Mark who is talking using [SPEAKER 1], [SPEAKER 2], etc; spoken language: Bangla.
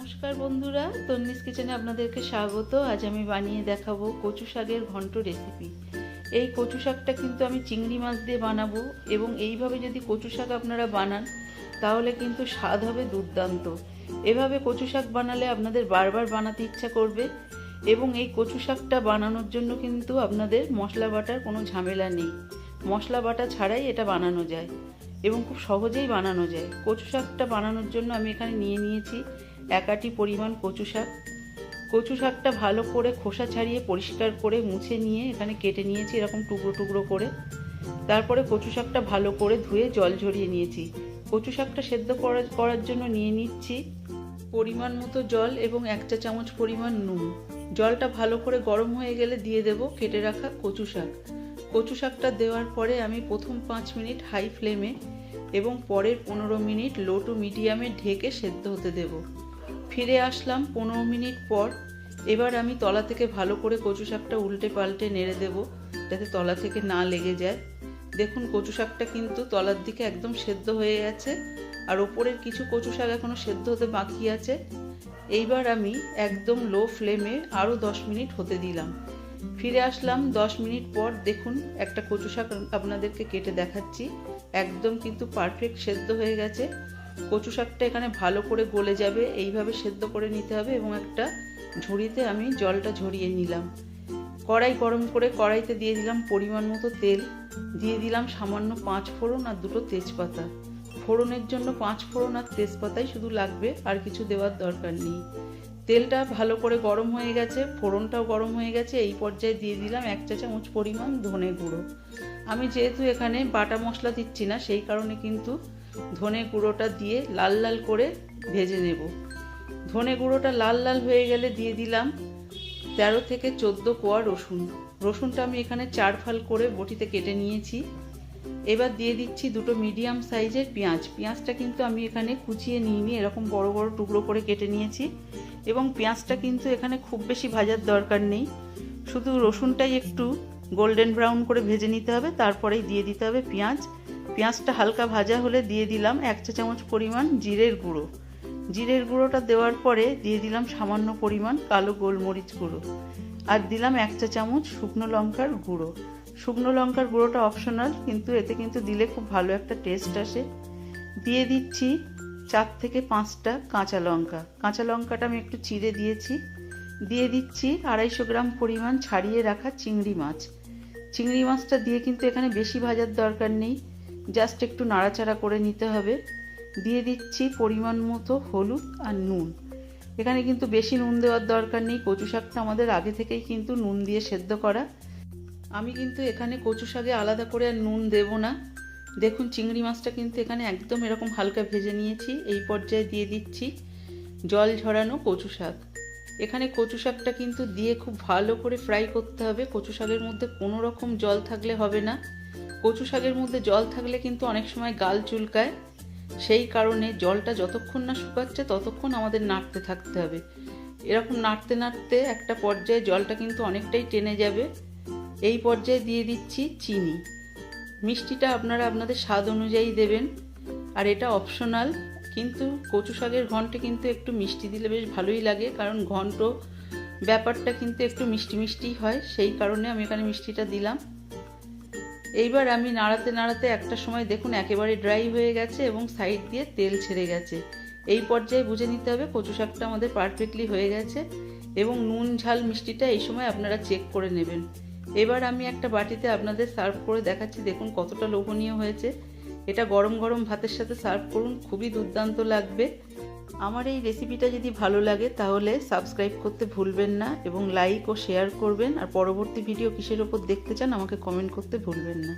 [SPEAKER 1] নমস্কার বন্ধুরা, তন্নিস কিচেনে আপনাদেরকে স্বাগত। আজ আমি বানিয়ে দেখাবো কচু শাকের ঘন্ট রেসিপি। এই কচু শাকটা কিন্তু আমি চিংড়ি মাছ দিয়ে বানাবো এবং এইভাবে যদি কচু শাক আপনারা বানান তাহলে কিন্তু স্বাদ হবে দুর্দান্ত। এভাবে কচু শাক বানালে আপনাদের বারবার বানাতে ইচ্ছা করবে এবং এই কচু শাকটা বানানোর জন্য কিন্তু আপনাদের মশলা বাটার কোনো ঝামেলা নেই। মশলা বাটা ছাড়াই এটা বানানো যায় এবং খুব সহজেই বানানো যায়। কচু শাকটা বানানোর জন্য আমি এখানে নিয়ে নিয়েছি 1 আটি পরিমাণ কচু শাক। কচু শাকটা ভালো করে খোসা ছাড়িয়ে পরিষ্কার করে মুছে নিয়ে এখানে কেটে নিয়েছি এরকম টুকরো টুকরো করে। তারপরে কচু শাকটা ভালো করে ধুয়ে জল ঝরিয়ে নিয়েছি। কচু শাকটা সেদ্ধ করার জন্য নিয়ে নিচ্ছি পরিমাণ মতো জল এবং 1 চা চামচ পরিমাণ নুন। জলটা ভালো করে গরম হয়ে গেলে দিয়ে দেব কেটে রাখা কচু শাক। কচু শাকটা দেওয়ার পরে আমি প্রথম 5 মিনিট হাই ফ্লেমে এবং পরের 15 মিনিট লো টু মিডিয়ামে ঢেকে সেদ্ধ হতে দেব। ফিরে আসলাম 15 মিনিট পর। এবার আমি তলা থেকে ভালো করে কচু শাকটা উল্টে পাল্টে নেড়ে দেব যাতে তলা থেকে না লেগে যায়। দেখুন কচু শাকটা কিন্তু তলার দিকে একদম সেদ্ধ হয়ে গেছে আর ওপরের কিছু কচু শাক এখনো সেদ্ধ হতে বাকি আছে। এইবার আমি একদম লো ফ্লেমে আরও 10 মিনিট হতে দিলাম। ফিরে আসলাম 10 মিনিট পর। দেখুন একটা কচু শাক আপনাদেরকে কেটে দেখাচ্ছি, একদম কিন্তু পারফেক্ট সেদ্ধ হয়ে গেছে। কচু শাকটা এখানে ভালো করে গলে যাবে, এইভাবে সেদ্ধ করে নিতে হবে। এবং একটা ঝুড়িতে আমি জলটা ঝরিয়ে নিলাম। কড়াই গরম করে কড়াইতে দিয়ে দিলাম পরিমাণ মতো তেল, দিয়ে দিলাম সামান্য 5 ফোড়ন আর 2টো তেজপাতা। ফোড়নের জন্য 5 ফোড়ন আর তেজপাতাই শুধু লাগবে, আর কিছু দেওয়ার দরকার নেই। তেলটা ভালো করে গরম হয়ে গেছে, ফোড়নটাও গরম হয়ে গেছে। এই পর্যায়ে দিয়ে দিলাম 1 চা চামচ পরিমাণ ধনে গুঁড়ো। আমি যেহেতু এখানে বাটা মশলা দিচ্ছি না, সেই কারণে কিন্তু ধনে গুঁড়োটা দিয়ে লাল লাল করে ভেজে নেব। ধনে গুঁড়োটা লাল লাল হয়ে গেলে দিয়ে দিলাম 13 থেকে 14 কোয়া রসুন। রসুনটা আমি এখানে 4 ফাল করে বটিতে কেটে নিয়েছি। এবার দিয়ে দিচ্ছি 2টো মিডিয়াম সাইজের পেঁয়াজ। পেঁয়াজটা কিন্তু আমি এখানে কুচিয়ে নিইনি, এরকম বড় বড় টুকরো করে কেটে নিয়েছি। এবং পেঁয়াজটা কিন্তু এখানে খুব বেশি ভাজার দরকার নেই, শুধু রসুনটাই একটু গোল্ডেন ব্রাউন করে ভেজে নিতে হবে, তারপরেই দিয়ে দিতে হবে পেঁয়াজ। পেঁয়াজটা হালকা ভাজা হলে দিয়ে দিলাম 1 চা চামচ পরিমাণ জিরের গুঁড়ো। জিরের গুঁড়োটা দেওয়ার পরে দিয়ে দিলাম সামান্য পরিমাণ কালো গোলমরিচ গুঁড়ো, আর দিলাম 1 চা চামচ শুকনো লঙ্কার গুঁড়ো। শুকনো লঙ্কার গুঁড়োটা অপশনাল, কিন্তু এতে কিন্তু দিলে খুব ভালো একটা টেস্ট আসে। দিয়ে দিচ্ছি 4 থেকে 5টা কাঁচা লঙ্কা। কাঁচা লঙ্কাটা আমি একটু চিড়ে দিয়েছি। দিয়ে দিচ্ছি 250 গ্রাম পরিমাণ ছাড়িয়ে রাখা চিংড়ি মাছ। চিংড়ি মাছটা দিয়ে কিন্তু এখানে বেশি ভাজার দরকার নেই, জাস্ট একটু নাড়াচাড়া করে নিতে হবে। দিয়ে দিচ্ছি পরিমাণ মতো হলুদ আর নুন। এখানে কিন্তু বেশি নুন দেওয়ার দরকার নেই, কচু শাকটা আমাদের আগে থেকেই কিন্তু নুন দিয়ে সেদ্ধ করা। আমি কিন্তু এখানে কচু শাকে আলাদা করে আর নুন দেব না। দেখুন চিংড়ি মাছটা কিন্তু এখানে একদম এরকম হালকা ভেজে নিয়েছি। এই পর্যায়ে দিয়ে দিচ্ছি জল ঝরানো কচু শাক। এখানে কচু শাকটা কিন্তু দিয়ে খুব ভালো করে ফ্রাই করতে হবে। কচু শাকের মধ্যে কোনো রকম জল থাকলে হবে না। কচু শাকের মধ্যে জল থাকলে কিন্তু অনেক সময় গাল চুলকায়, সেই কারণে জলটা যতক্ষণ না শুকাচ্ছে ততক্ষণ আমাদের নাড়তে থাকতে হবে। এরকম নাড়তে নাড়তে একটা পর্যায়ে জলটা কিন্তু অনেকটাই টেনে যাবে। এই পর্যায়ে দিয়ে দিচ্ছি চিনি। মিষ্টিটা আপনারা আপনাদের স্বাদ অনুযায়ী দেবেন, আর এটা অপশনাল। কিন্তু কচু শাকের ঘন্টে কিন্তু একটু মিষ্টি দিলে বেশ ভালোই লাগে, কারণ ঘন্ট ব্যাপারটা কিন্তু একটু মিষ্টি মিষ্টিই হয়, সেই কারণে আমি এখানে মিষ্টিটা দিলাম। এইবার আমি নাড়াতে নাড়াতে একটা সময় দেখুন একেবারে ড্রাই হয়ে গেছে এবং সাইড দিয়ে তেল ছেড়ে গেছে। এই পর্যায়ে বুঝে নিতে হবে কচু শাকটা আমাদের পারফেক্টলি হয়ে গেছে। এবং নুন ঝাল মিষ্টিটা এই সময় আপনারা চেক করে নেবেন। এবার আমি একটা বাটিতে আপনাদের সার্ভ করে দেখাচ্ছি, দেখুন কতটা লোভনীয় হয়েছে। এটা গরম গরম ভাতের সাথে সার্ভ করুন, খুবই দুর্দান্ত লাগবে। আমার এই রেসিপিটা যদি ভালো লাগে তাহলে সাবস্ক্রাইব করতে ভুলবেন না এবং লাইক ও শেয়ার করবেন। আর পরবর্তী ভিডিও কিসের ওপর দেখতে চান আমাকে কমেন্ট করতে ভুলবেন না।